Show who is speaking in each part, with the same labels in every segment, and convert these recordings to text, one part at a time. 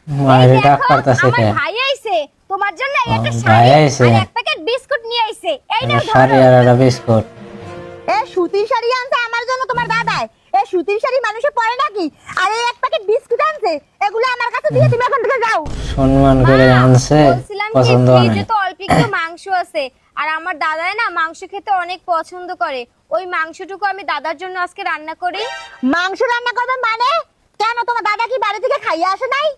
Speaker 1: মায়ের ডাক করতেছে কে?
Speaker 2: আমার ভাই আইছে তোমার জন্য এই একটা
Speaker 1: ভাই
Speaker 2: শাড়ি
Speaker 1: আইছে?
Speaker 2: আর এক প্যাকেট বিস্কুট নিয়ে আইছে। এই নাও
Speaker 1: শাড়ি
Speaker 2: ধরো।
Speaker 1: আর একটা বিস্কুট।
Speaker 3: এ সুতির শাড়ি আনছে আমার জন্য তোমার দাদাই। এ সুতির শাড়ি মানুষে পরে নাকি? আর এই এক প্যাকেট বিস্কুট আনছে, এগুলো আমার কাছে দিয়ে তুমি এখান থেকে যাও।
Speaker 1: সম্মান করে আনছে,
Speaker 2: বলছিলাম কি
Speaker 1: পছন্দ হয়
Speaker 2: ফ্রিজে
Speaker 1: না।
Speaker 2: তো অল্প একটু মাংস আছে আর আমার দাদাই না মাংস খেতে অনেক পছন্দ করে। ওই মাংসটুকু আমি দাদার জন্য আজকে রান্না করি।
Speaker 3: মাংস রান্না করবে মানে? কেন তোমার দাদা কি বাড়ি থেকে খাইয়ে আসে নাই?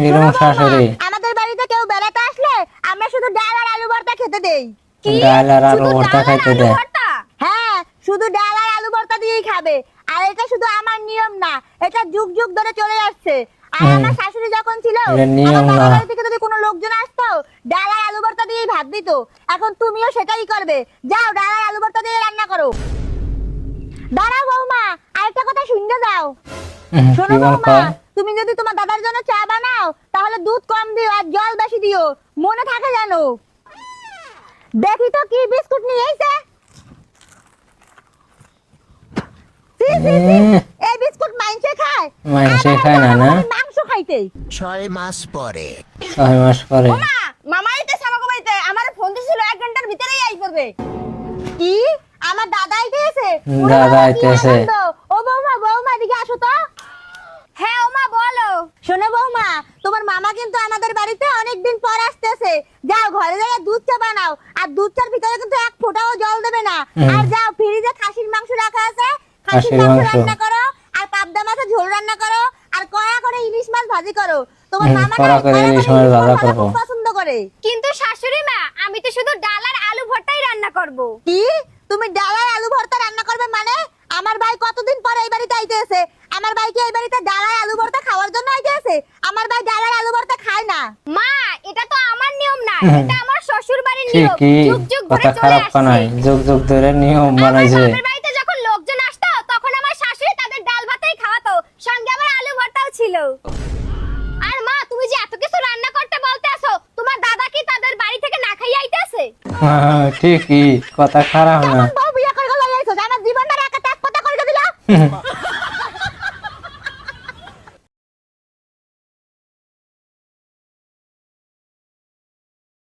Speaker 1: এরকম শাশুড়ি।
Speaker 3: আমাদের বাড়িতে কেউ বেড়াতে আসলে আমরা শুধু ডাল আর আলু ভর্তা খেতে দেই।
Speaker 2: কি?
Speaker 1: ডাল আর আলু
Speaker 2: শুধু
Speaker 1: ভর্তা
Speaker 2: ডাল আর
Speaker 1: খাইতে
Speaker 2: আলু
Speaker 1: দেয়।
Speaker 2: ভর্তা?
Speaker 3: হ্যাঁ, শুধু ডাল আর আলু ভর্তা দিয়েই খাবে। আর এটা শুধু আমার নিয়ম না, এটা যুগ যুগ ধরে চলে আসছে। আর আমার শাশুড়ি যখন ছিল,
Speaker 1: এটা নিয়ম
Speaker 3: আমার
Speaker 1: না।
Speaker 3: বাবার বাড়ি থেকে যদি কোনো লোকজন আসতো, ডাল আর আলু ভর্তা দিয়েই ভাত দিত। এখন তুমিও সেটাই করবে। যাও ডাল আর আলু ভর্তা দিয়ে রান্না করো। দাঁড়াও বৌমা, আরেকটা কথা শুনতে যাও। শোনো
Speaker 1: কি বল
Speaker 3: বৌমা,
Speaker 1: কয়?
Speaker 3: তুমি যদি তোমার দাদার জন্য চা বানাও তাহলে দুধ কম দিও আর জল বেশি দিও, মনে থাকে জানো। দেখি তো কি বিস্কুট নিয়ে এসে। ছি, ছি, ছি, এই বিস্কুট মাইনসে খায়।
Speaker 1: মাইনসে
Speaker 3: আমার
Speaker 1: খায় না,
Speaker 3: দাদা
Speaker 1: না?
Speaker 3: বলে মাংস খাইতে।
Speaker 4: 6 মাস পরে
Speaker 1: 6 মাস পরে।
Speaker 3: মা, মামা আইতেছে আমাকে বাড়িতে। আমারে ফোন দিছিল 1 ঘন্টার ভিতরেই আই পড়বে। কি? আমার দাদা আইতেছে?
Speaker 1: দাদা আইতেছে।
Speaker 3: ও বৌমা, বৌমা এদিকে আসো তো।
Speaker 2: হ্যাঁ ওমা বলো।
Speaker 3: শোনো বৌমা, তোমার মামা কিন্তু আমাদের বাড়িতে অনেকদিন পর আসতেছে। যাও ঘরে যাও দুধ চা বানাও, আর দুধ চার ভিতরে কিন্তু এক ফোঁটাও জল দেবে না। আর যাও ফ্রিজে খাসির মাংস রাখা আছে, খাসির
Speaker 1: খাসির
Speaker 3: মাংস
Speaker 1: মাংস।
Speaker 3: রান্না করো, আর পাবদা মাছের ঝোল রান্না করো, আর কড়া করে ইলিশ মাছ ভাজি করো। তোমার মামা না
Speaker 1: কড়া করে ইলিশ মাছ ভাজা
Speaker 3: ভাজা
Speaker 1: করবো।
Speaker 3: খুব পছন্দ করে।
Speaker 2: কিন্তু শাশুড়ি মা আমি তো শুধু ডাল আর আলু ভর্তাই রান্না করব।
Speaker 3: কি? তুমি ডাল আর আলু ভর্তা রান্না করবে মানে? আমার ভাই কতদিন পরে এই বাড়িতে আইতেছে। আমার ভাই কি এই বাড়িতে ডাল আর আলু ভর্তা খাওয়ার জন্য আইতেছে? আমার ভাই ডাল আর আলু ভর্তা খায় না।
Speaker 2: মা এটা তো আমার নিয়ম না, এটা আমার শ্বশুর বাড়ির নিয়ম।
Speaker 1: ঠিকই,
Speaker 2: যুগ যুগ ধরে
Speaker 1: কথা
Speaker 2: চলে
Speaker 1: খারাপ
Speaker 2: আসছে।
Speaker 1: কানাই, যুগ যুগ ধরে নিয়ম
Speaker 2: আমার
Speaker 1: বানাইছে।
Speaker 2: বাপের বাড়িতে যখন লোকজন আসতো তখন আমার শাশুড়ি তাদের ডাল ভাতই খাওয়াতো, সঙ্গে আবার আলু ভর্তাও ছিল। আর মা তুমি যে এত কিছু রান্না করতে বলতে আসো, তোমার দাদা কি তাদের বাড়ি থেকে না খাইয়ে আইতেছে?
Speaker 1: ঠিকই, কথা খারাপ না।
Speaker 3: বউ বিয়ে করে গেল, আমার জীবনটা একা ত্যাগ কথা করে দিল।